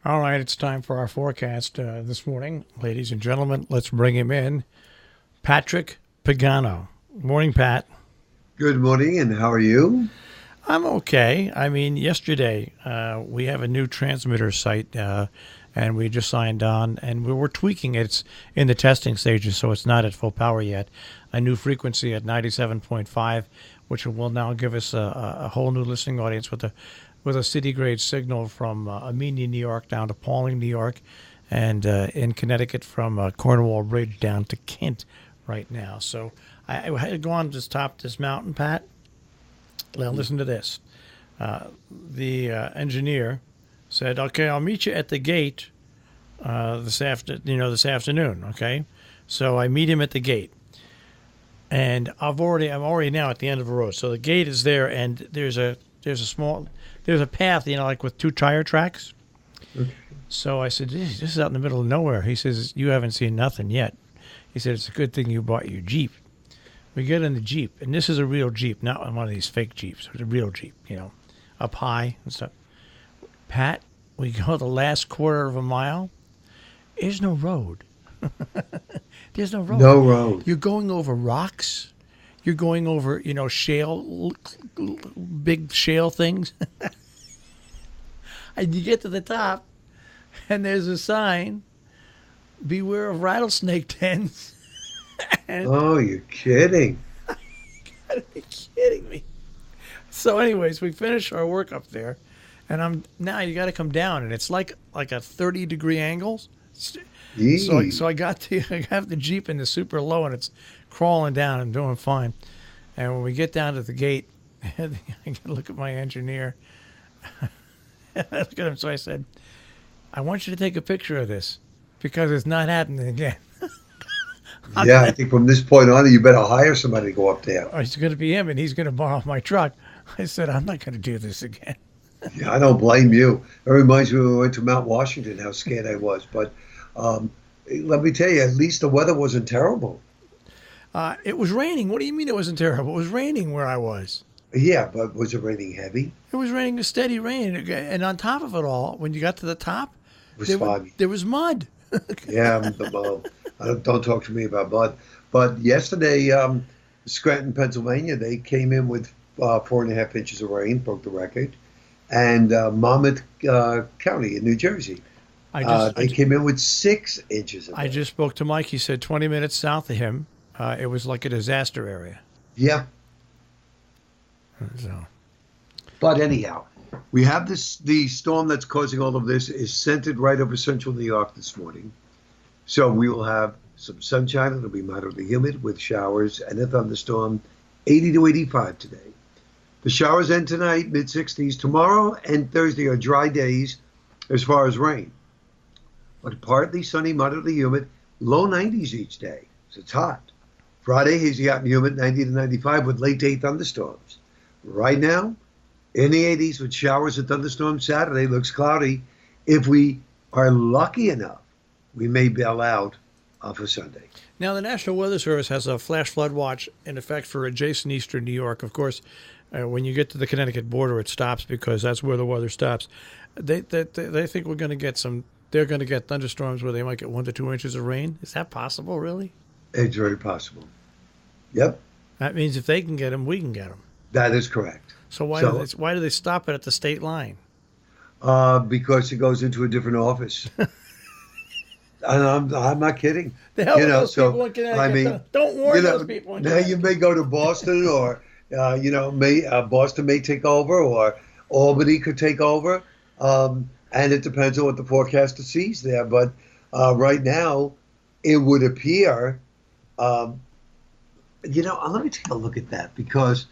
All right, it's time for our forecast this morning. Ladies and gentlemen, let's bring him in. Patrick Pagano. Morning, Pat. Good morning, and how are you? I'm okay. I mean, yesterday we have a new transmitter site, and we just signed on, and we were tweaking it. It's in the testing stages, so it's not at full power yet. A new frequency at 97.5, which will now give us a whole new listening audience with a city grade signal from Amenia, New York, down to Pauling, New York, and in Connecticut from Cornwall Bridge down to Kent right now. So I had to go on to top this mountain, Pat. Now listen to this. The engineer said, "Okay, I'll meet you at the gate this afternoon." Okay, so I meet him at the gate, and I'm already now at the end of the road. So the gate is there, and there's a path, like with two tire tracks. Okay. So I said, "This is out in the middle of nowhere." He says, "You haven't seen nothing yet." He said, "It's a good thing you bought your Jeep." We get in the Jeep, and this is a real Jeep, not one of these fake Jeeps. It's a real Jeep, up high and stuff. Pat, we go the last quarter of a mile. There's no road. There's no road. No road. You're going over rocks. You're going over, shale, big shale things. And you get to the top, and there's a sign, "Beware of rattlesnake dens." Oh, you're kidding. You gotta be kidding me. So anyways, we finish our work up there, and now you got to come down, and it's like a 30-degree angle. So I have the Jeep in the super low, and it's crawling down and doing fine. And when we get down to the gate, I look at my engineer. I look at him, so I said, "I want you to take a picture of this because it's not happening again." Yeah, I think from this point on, you better hire somebody to go up there. Oh, it's going to be him, and he's going to borrow my truck. I said, "I'm not going to do this again." Yeah, I don't blame you. It reminds me when we went to Mount Washington, how scared I was. But let me tell you, at least the weather wasn't terrible. It was raining. What do you mean it wasn't terrible? It was raining where I was. Yeah, but was it raining heavy? It was raining a steady rain. And on top of it all, when you got to the top, It was foggy. there was mud. Yeah, don't talk to me about mud. But yesterday, Scranton, Pennsylvania, they came in with 4.5 inches of rain, broke the record. And Monmouth County in New Jersey, they came in with 6 inches of rain. I just spoke to Mike. He said 20 minutes south of him, it was like a disaster area. Yeah. So. But anyhow, we have the storm that's causing all of this is centered right over central New York this morning. So we will have some sunshine. It'll be moderately humid with showers and a thunderstorm, 80 to 85 today. The showers end tonight, mid-60s. Tomorrow and Thursday are dry days as far as rain. But partly sunny, moderately humid, low 90s each day. So it's hot. Friday, hazy, hot and humid, 90 to 95 with late-day thunderstorms. Right now, in the 80s with showers and thunderstorms. Saturday looks cloudy. If we are lucky enough, we may bail out for Sunday. Now, the National Weather Service has a flash flood watch in effect for adjacent eastern New York. Of course, when you get to the Connecticut border, it stops because that's where the weather stops. They think we're going to get they're going to get thunderstorms where they might get 1 to 2 inches of rain. Is that possible, really? It's very possible. Yep. That means if they can get them, we can get them. That is correct. So why do they stop it at the state line? Because it goes into a different office. And I'm not kidding. The hell with those people in Connecticut. I mean, don't warn those people in now Connecticut. you may go to Boston or, Boston may take over or Albany could take over. And it depends on what the forecaster sees there. But right now, it would appear, let me take a look at that because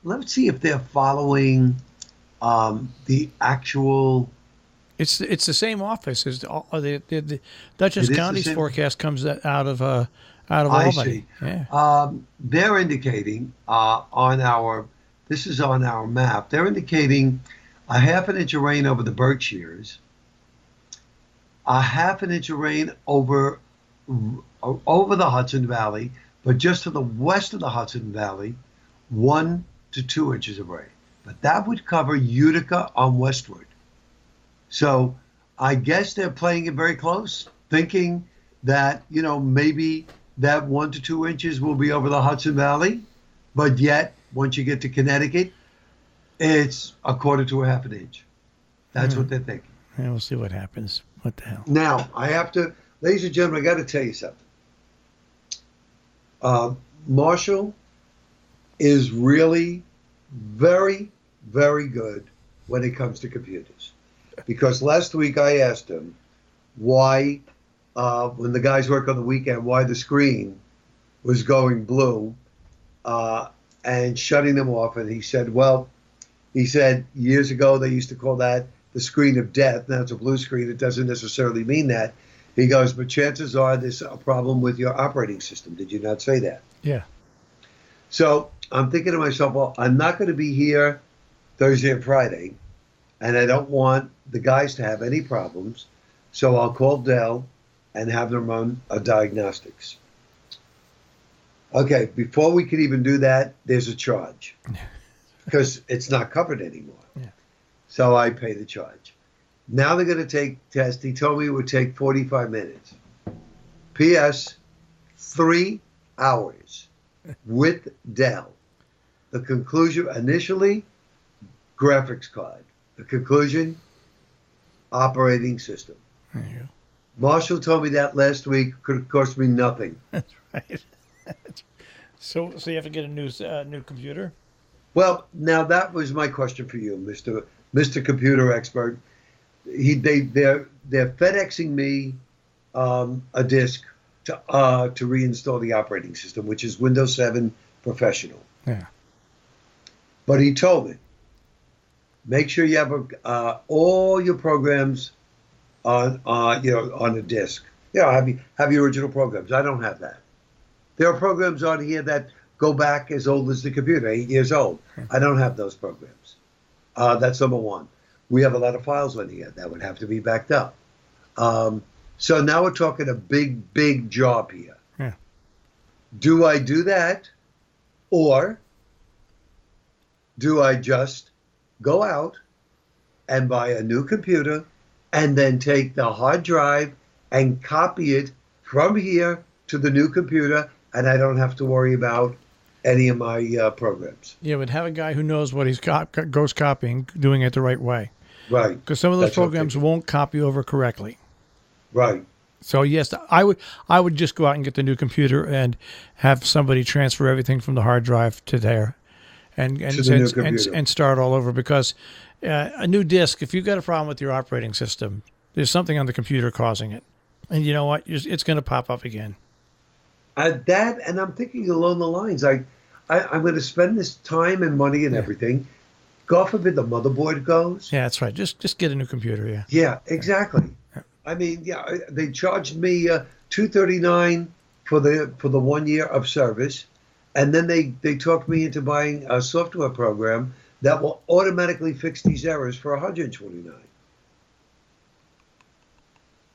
let's see if they're following the actual. It's the same office as the Dutchess County's forecast comes out of Albany. See. Yeah. They're indicating this is on our map. They're indicating a 1/2 inch of rain over the Berkshires, a 1/2 inch of rain over the Hudson Valley, but just to the west of the Hudson Valley, 1 to 2 inches of rain. But that would cover Utica on westward. So I guess they're playing it very close, thinking that, maybe that 1 to 2 inches will be over the Hudson Valley. But yet, once you get to Connecticut, it's a quarter to a half an inch. That's what they're thinking. Yeah, we'll see what happens. What the hell? Now, I have to, ladies and gentlemen, I got to tell you something. Marshall is really very, very good when it comes to computers. Because last week I asked him why, when the guys work on the weekend, why the screen was going blue and shutting them off. And he said, years ago they used to call that the screen of death. Now it's a blue screen. It doesn't necessarily mean that. He goes, but chances are there's a problem with your operating system. Did you not say that? Yeah. So I'm thinking to myself, well, I'm not going to be here Thursday and Friday, and I don't want the guys to have any problems. So I'll call Dell and have them run a diagnostics. Okay, before we could even do that, there's a charge because it's not covered anymore. Yeah. So I pay the charge. Now they're going to take test. He told me it would take 45 minutes. P.S. 3 hours with Dell. The conclusion, initially, graphics card. The conclusion, operating system. There you go. Marshall told me that last week. Could have cost me nothing. That's right. So you have to get a new computer? Well, now that was my question for you, Mr. Computer Expert. They're FedExing me a disk to reinstall the operating system, which is Windows 7 Professional. Yeah. But he told me, make sure you have all your programs on a disk. Have your original programs. I don't have that. There are programs on here that go back as old as the computer, 8 years old. I don't have those programs. That's number one. We have a lot of files on here that would have to be backed up. So now we're talking a big, big job here. Yeah. Do I do that, or do I just go out and buy a new computer and then take the hard drive and copy it from here to the new computer, and I don't have to worry about any of my programs? Yeah, but have a guy who knows what he's goes copying, doing it the right way. Right. Because some of those That's what I'm programs thinking. won't copy over correctly. Right. So yes, I would just go out and get the new computer and have somebody transfer everything from the hard drive to there, and To the new computer. and start all over. Because a new disk, if you've got a problem with your operating system, there's something on the computer causing it, and you know what? It's going to pop up again. That, and I'm thinking along the lines, I'm going to spend this time and money and everything. God forbid the motherboard goes. Yeah, that's right. Just get a new computer. Yeah. Yeah, exactly. I mean, they charged me $239 for the 1 year of service, and then they talked me into buying a software program that will automatically fix these errors for $129.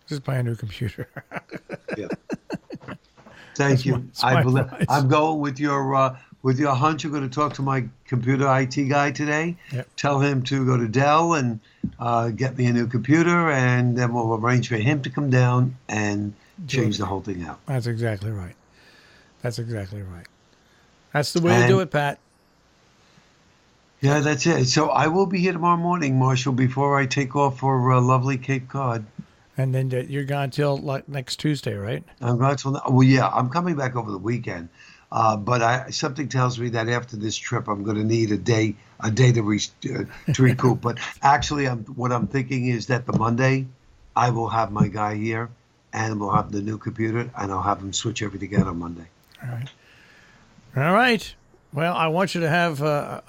Just buy a new computer. Yeah. Thank you. I'm going with your hunch. You're going to talk to my computer IT guy today. Yep. Tell him to go to Dell and get me a new computer, and then we'll arrange for him to come down and change the whole thing out. That's exactly right. That's exactly right. That's the way to do it, Pat. Yeah, that's it. So I will be here tomorrow morning, Marshall, before I take off for lovely Cape Cod. And then you're gone till next Tuesday, right? I'm going to. Well, yeah, I'm coming back over the weekend. But something tells me that after this trip, I'm going to need a day to recoup. But actually, what I'm thinking is that the Monday, I will have my guy here, and we'll have the new computer, and I'll have him switch everything out on Monday. All right. All right. Well, I want you to have a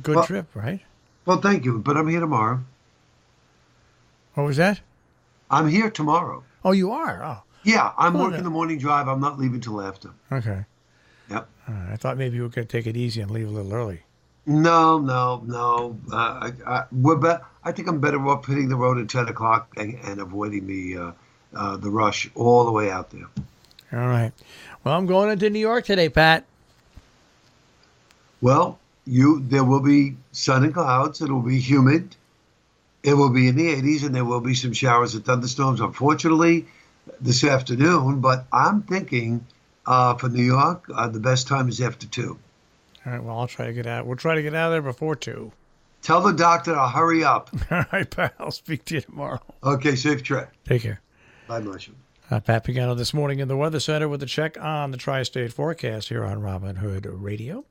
good trip, right? Well, thank you, but I'm here tomorrow. What was that? I'm here tomorrow. Oh, you are? Oh. Yeah, I'm working the morning drive. I'm not leaving till after. Okay. Yep. I thought maybe you were going to take it easy and leave a little early. No. I think I'm better off hitting the road at 10 o'clock and avoiding the rush all the way out there. All right. Well, I'm going into New York today, Pat. Well, there will be sun and clouds. It'll be humid. It will be in the 80s, and there will be some showers and thunderstorms, unfortunately, this afternoon. But I'm thinking for New York, the best time is after 2. All right, well, I'll try to get out. We'll try to get out of there before 2. Tell the doctor to hurry up. All right, Pat. I'll speak to you tomorrow. Okay, safe trip. Take care. Bye, Marshall. Pat Pagano this morning in the Weather Center with a check on the Tri-State forecast here on Robin Hood Radio.